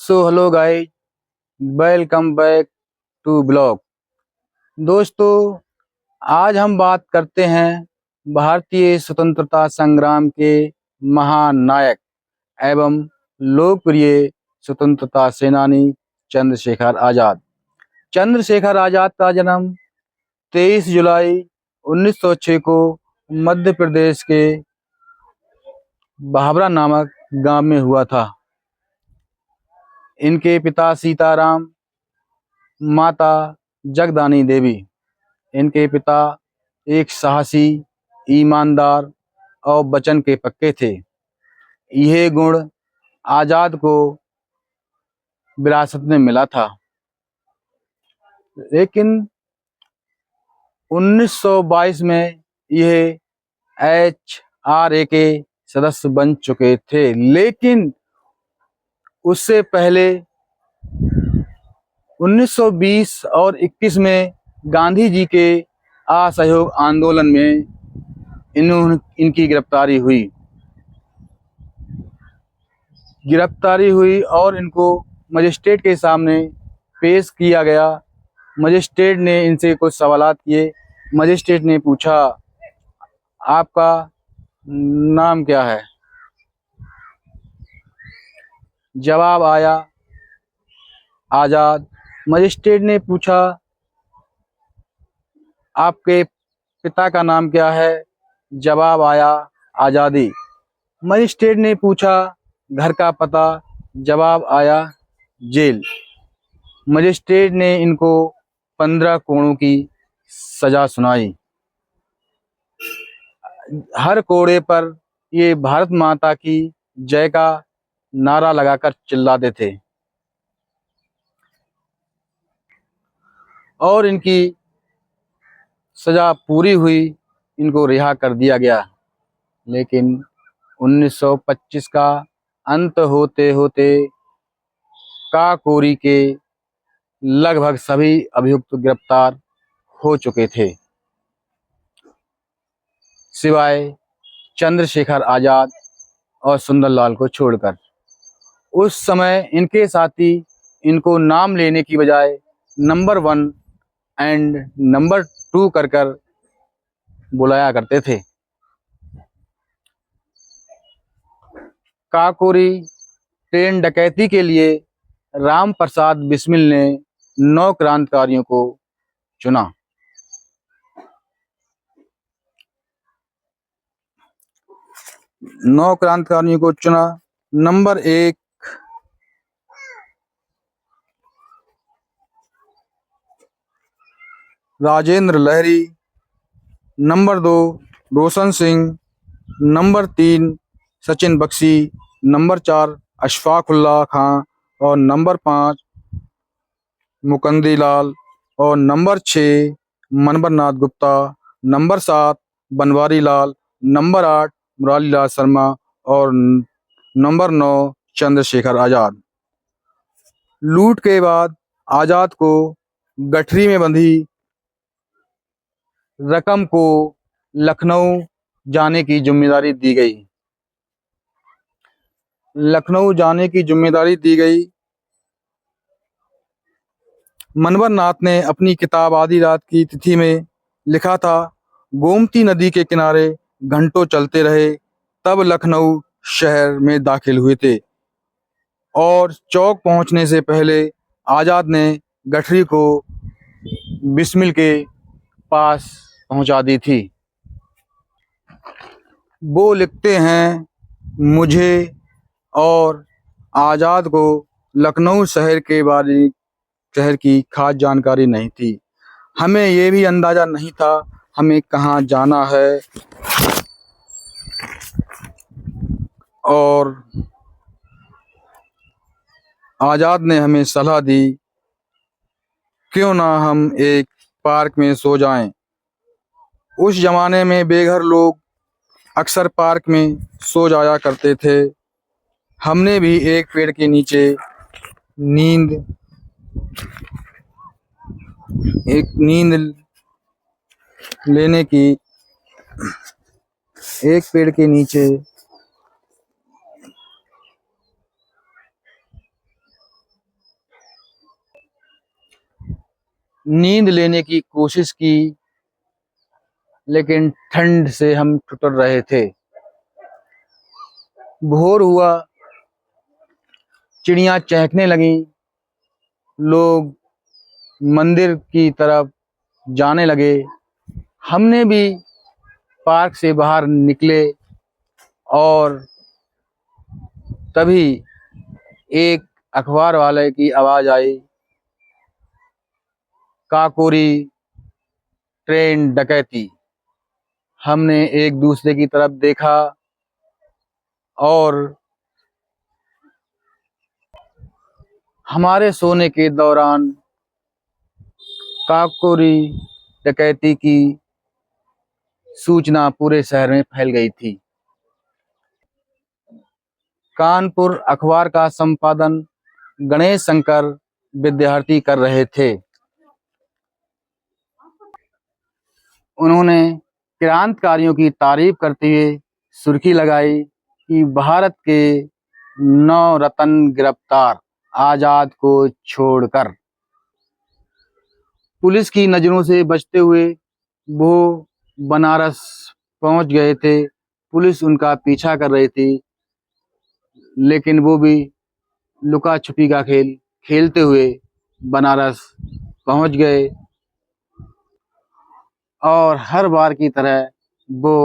So hello guys, welcome back to blog. दोस्तों, आज हम बात करते हैं भारतीय स्वतंत्रता संग्राम के महानायक एवं लोकप्रिय स्वतंत्रता सेनानी चंद्रशेखर आजाद। चंद्रशेखर आजाद का जन्म 23 जुलाई 1906 को मध्य प्रदेश के भाभरा नामक गांव में हुआ था। इनके पिता सीताराम, माता जगदानी देवी। इनके पिता एक साहसी, ईमानदार और वचन के पक्के थे। यह गुण आजाद को विरासत में मिला था, लेकिन 1922 में यह HRA के सदस्य बन चुके थे। लेकिन उससे पहले 1920 और 21 में गांधी जी के असहयोग आंदोलन में इनकी गिरफ्तारी हुई और इनको मजिस्ट्रेट के सामने पेश किया गया। मजिस्ट्रेट ने इनसे कुछ सवालात किए। मजिस्ट्रेट ने पूछा, आपका नाम क्या है? जवाब आया, आजाद। मजिस्ट्रेट ने पूछा, आपके पिता का नाम क्या है? जवाब आया, आजादी। मजिस्ट्रेट ने पूछा, घर का पता? जवाब आया, जेल। मजिस्ट्रेट ने इनको 15 कोड़ों की सजा सुनाई। हर कोड़े पर ये भारत माता की जय का नारा लगाकर चिल्लाते थे और इनकी सजा पूरी हुई, इनको रिहा कर दिया गया। लेकिन 1925 का अंत होते होते काकोरी के लगभग सभी अभियुक्त गिरफ्तार हो चुके थे, सिवाय चंद्रशेखर आजाद और सुंदरलाल को छोड़कर। उस समय इनके साथी इनको नाम लेने की बजाय नंबर 1 एंड नंबर 2 कर बुलाया करते थे। काकोरी ट्रेन डकैती के लिए राम प्रसाद बिस्मिल ने 9 क्रांतिकारियों को चुना। नंबर 1 राजेंद्र लहरी, number 2 Roshan Singh, number 3 Sachin Bakshi, number 4 Ashfaqulla खां और नंबर 5 मुकंदी लाल और नंबर 6 मनबर नाथ गुप्ता, नंबर 7 बनवारी लाल, नंबर 8 मुरारी लाल शर्मा और नंबर 9 चंद्रशेखर आजाद। लूट के बाद आजाद को गठरी में बंधी रकम को लखनऊ जाने की जिम्मेदारी दी गई। मनवर नाथ ने अपनी किताब आधी रात की तिथि में लिखा था, गोमती नदी के किनारे घंटों चलते रहे, तब लखनऊ शहर में दाखिल हुए थे और चौक पहुंचने से पहले आजाद ने गठरी को बिस्मिल के पास पहुंचा दी थी। वो लिखते हैं, मुझे और आजाद को लखनऊ शहर की खास जानकारी नहीं थी। हमें ये भी अंदाजा नहीं था हमें कहाँ जाना है, और आजाद ने हमें सलाह दी, क्यों ना हम एक पार्क में सो जाएं। उस जमाने में बेघर लोग अक्सर पार्क में सो जाया करते थे। हमने भी एक पेड़ के नीचे नींद लेने की एक पेड़ के नीचे नींद लेने की कोशिश की, लेकिन ठंड से हम ठिठुर रहे थे। भोर हुआ, चिड़ियाँ चहकने लगीं, लोग मंदिर की तरफ जाने लगे। हमने भी पार्क से बाहर निकले और तभी एक अखबार वाले की आवाज़ आई, काकोरी ट्रेन डकैती। हमने एक दूसरे की तरफ देखा और हमारे सोने के दौरान काकोरी डकैती की सूचना पूरे शहर में फैल गई थी। कानपुर अखबार का संपादन गणेश शंकर विद्यार्थी कर रहे थे। उन्होंने क्रांतिकारियों की तारीफ करते हुए सुर्खी लगाई कि भारत के 9 रत्न गिरफ्तार, आजाद को छोड़कर। पुलिस की नजरों से बचते हुए वो बनारस पहुंच गए थे। पुलिस उनका पीछा कर रही थी, लेकिन वो भी लुका छुपी का खेल खेलते हुए बनारस पहुंच गए और हर बार की तरह वो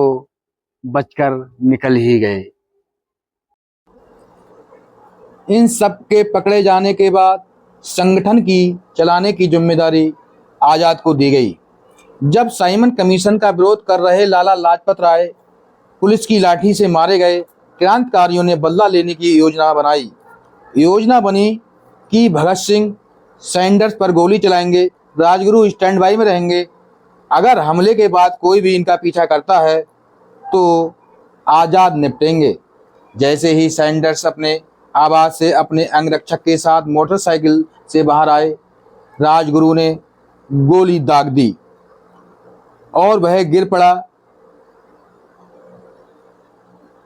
बचकर निकल ही गए। इन सब के पकड़े जाने के बाद संगठन की चलाने की जिम्मेदारी आज़ाद को दी गई। जब साइमन कमीशन का विरोध कर रहे लाला लाजपत राय पुलिस की लाठी से मारे गए, क्रांतिकारियों ने बदला लेने की योजना बनाई। योजना बनी कि भगत सिंह सैंडर्स पर गोली चलाएंगे, राजगुरु स्टैंड बाई में रहेंगे। अगर हमले के बाद कोई भी इनका पीछा करता है तो आज़ाद निपटेंगे। जैसे ही सैंडर्स अपने आवाज़ से अपने अंगरक्षक के साथ मोटरसाइकिल से बाहर आए, राजगुरु ने गोली दाग दी और वह गिर पड़ा।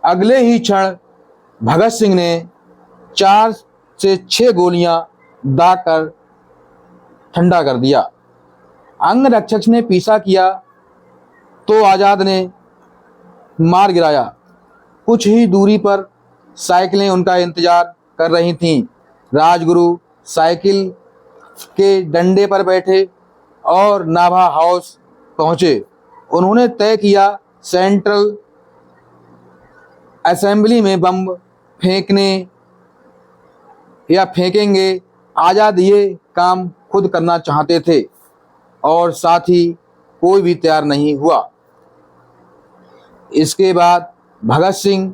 अगले ही क्षण भगत सिंह ने 4 से 6 गोलियां दाग कर ठंडा कर दिया। अंगरक्षक ने पीछा किया तो आज़ाद ने मार गिराया। कुछ ही दूरी पर साइकिलें उनका इंतजार कर रही थीं। राजगुरु साइकिल के डंडे पर बैठे और नाभा हाउस पहुंचे। उन्होंने तय किया सेंट्रल असेंबली में बम फेंकने या फेंकेंगे। आज़ाद ये काम खुद करना चाहते थे और साथ ही कोई भी तैयार नहीं हुआ। इसके बाद भगत सिंह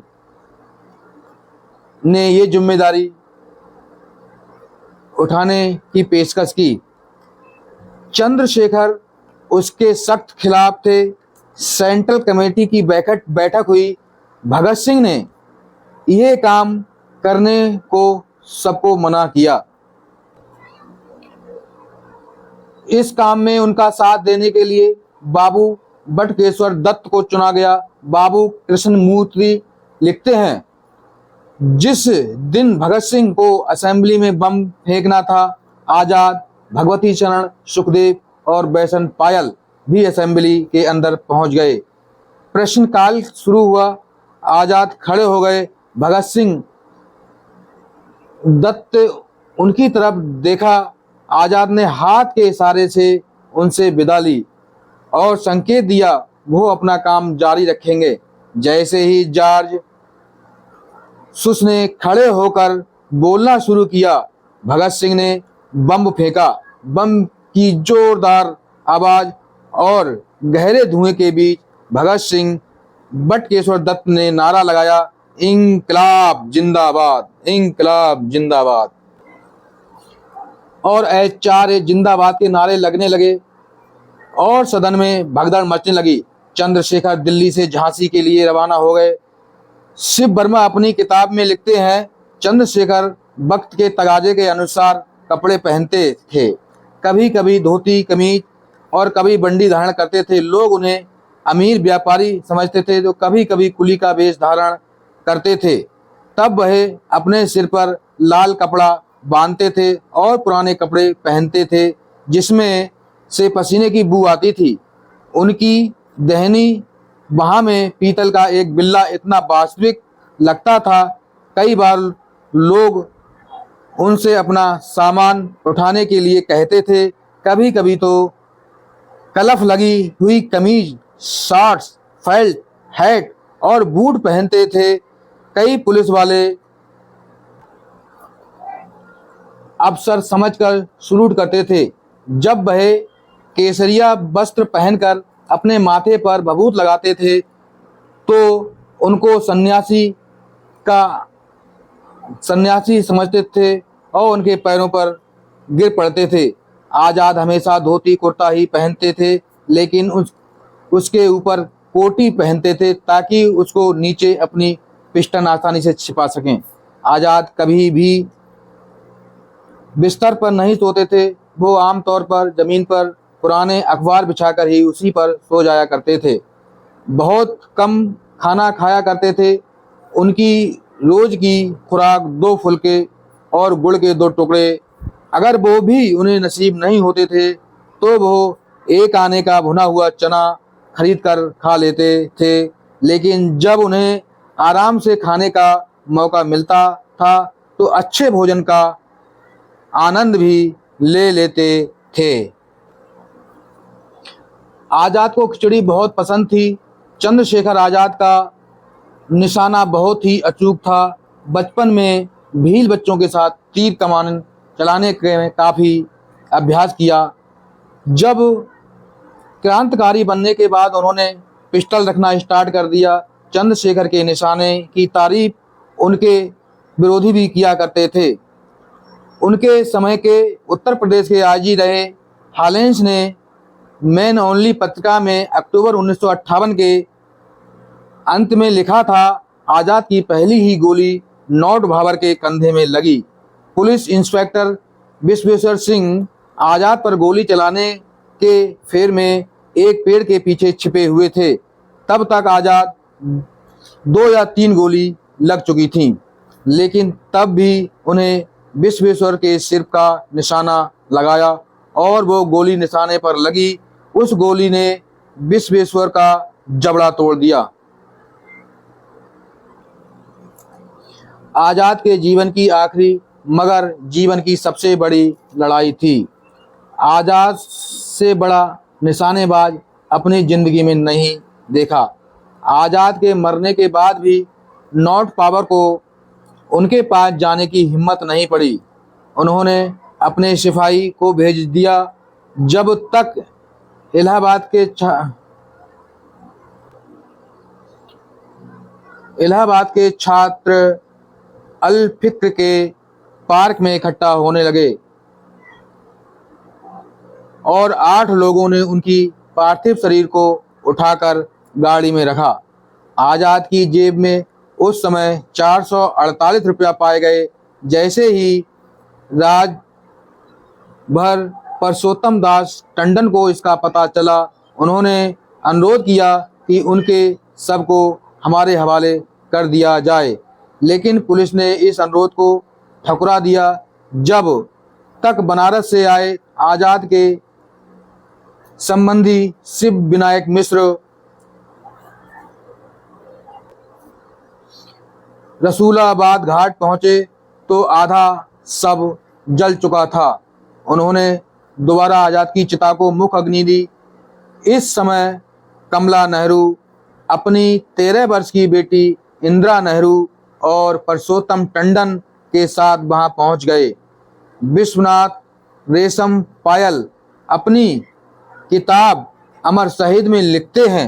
ने ये जिम्मेदारी उठाने की पेशकश की। चंद्रशेखर उसके सख्त खिलाफ थे। सेंट्रल कमेटी की बैठक हुई। भगत सिंह ने यह काम करने को सबको मना किया। इस काम में उनका साथ देने के लिए बाबू बटकेश्वर दत्त को चुना गया। बाबू कृष्णमूर्ति लिखते हैं, जिस दिन भगत सिंह को असेंबली में बम फेंकना था, आज़ाद, भगवती चरण, सुखदेव और बैसन पायल भी असेंबली के अंदर पहुंच गए। प्रश्नकाल शुरू हुआ। आज़ाद खड़े हो गए। भगत सिंह दत्त उनकी तरफ देखा। आज़ाद ने हाथ के इशारे से उनसे विदा ली और संकेत दिया वो अपना काम जारी रखेंगे। जैसे ही जॉर्ज सुस ने खड़े होकर बोलना शुरू किया, भगत सिंह ने बम फेंका। बम की जोरदार आवाज और गहरे धुएं के बीच भगत सिंह बटकेश्वर दत्त ने नारा लगाया, इंकलाब जिंदाबाद, इंकलाब जिंदाबाद। और चार जिंदाबाद के नारे लगने लगे और सदन में भगदड़ मचने लगी। चंद्रशेखर दिल्ली से झांसी के लिए रवाना हो गए। शिव वर्मा अपनी किताब में लिखते हैं, चंद्रशेखर वक्त के तगाजे के अनुसार कपड़े पहनते थे। कभी कभी धोती कमीज और कभी बंडी धारण करते थे। लोग उन्हें अमीर व्यापारी समझते थे, जो कभी कभी कुली का वेश धारण करते थे। तब वह अपने सिर पर लाल कपड़ा बांधते थे और पुराने कपड़े पहनते थे, जिसमें से पसीने की बू आती थी। उनकी दहनी बाह में पीतल का एक बिल्ला इतना वास्तविक लगता था, कई बार लोग उनसे अपना सामान उठाने के लिए कहते थे। कभी कभी तो कलफ लगी हुई कमीज, शॉर्ट्स, फेल्ट हैट और बूट पहनते थे। कई पुलिस वाले अफसर समझकर सलूट करते थे। जब वह केसरिया वस्त्र पहनकर अपने माथे पर भभूत लगाते थे तो उनको सन्यासी समझते थे और उनके पैरों पर गिर पड़ते थे। आज़ाद हमेशा धोती कुर्ता ही पहनते थे, लेकिन उसके ऊपर कोटी पहनते थे ताकि उसको नीचे अपनी पिस्टन आसानी से छिपा सकें। आज़ाद कभी भी बिस्तर पर नहीं सोते थे। वो आमतौर पर ज़मीन पर पुराने अखबार बिछाकर ही उसी पर सो जाया करते थे। बहुत कम खाना खाया करते थे। उनकी रोज़ की खुराक 2 फुलके और गुड़ के 2 टुकड़े, अगर वो भी उन्हें नसीब नहीं होते थे तो वो 1 आने का भुना हुआ चना खरीद कर खा लेते थे। लेकिन जब उन्हें आराम से खाने का मौका मिलता था तो अच्छे भोजन का आनंद भी ले लेते थे। आज़ाद को खिचड़ी बहुत पसंद थी। चंद्रशेखर आज़ाद का निशाना बहुत ही अचूक था। बचपन में भील बच्चों के साथ तीर कमान चलाने के काफ़ी अभ्यास किया। जब क्रांतिकारी बनने के बाद उन्होंने पिस्टल रखना स्टार्ट कर दिया। चंद्रशेखर के निशाने की तारीफ उनके विरोधी भी किया करते थे। उनके समय के उत्तर प्रदेश के आईजी रहे हॉलेंस ने मैन ओनली पत्रिका में अक्टूबर 1958 के अंत में लिखा था, आज़ाद की पहली ही गोली नॉट भाबर के कंधे में लगी। पुलिस इंस्पेक्टर विश्वेश्वर सिंह आज़ाद पर गोली चलाने के फेर में एक पेड़ के पीछे छिपे हुए थे। तब तक आज़ाद 2 या 3 गोली लग चुकी थीं, लेकिन तब भी उन्हें विश्वेश्वर के सिर का निशाना लगाया और वो गोली निशाने पर लगी। उस गोली ने विश्वेश्वर का जबड़ा तोड़ दिया। आज़ाद के जीवन की आखिरी मगर जीवन की सबसे बड़ी लड़ाई थी। आज़ाद से बड़ा निशानेबाज अपनी ज़िंदगी में नहीं देखा। आज़ाद के मरने के बाद भी नॉट पावर को उनके पास जाने की हिम्मत नहीं पड़ी। उन्होंने अपने सिपाही को भेज दिया। जब तक इलाहाबाद के छात्र अल फिक्र के पार्क में इकट्ठा होने लगे और 8 लोगों ने उनकी पार्थिव शरीर को उठाकर गाड़ी में रखा। आज़ाद की जेब में उस समय 448 रुपया पाए गए। जैसे ही राजभर परसोत्तम दास टंडन को इसका पता चला, उन्होंने अनुरोध किया कि उनके शव को हमारे हवाले कर दिया जाए, लेकिन पुलिस ने इस अनुरोध को ठुकरा दिया। जब तक बनारस से आए आज़ाद के संबंधी शिव विनायक मिश्र रसूलाबाद घाट पहुंचे तो आधा शव जल चुका था। उन्होंने दोबारा आज़ाद की चिता को मुख अग्नि दी। इस समय कमला नेहरू अपनी 13 वर्ष की बेटी इंदिरा नेहरू और परसोत्तम टंडन के साथ वहां पहुंच गए। विश्वनाथ रेशम पायल अपनी किताब अमर शहीद में लिखते हैं,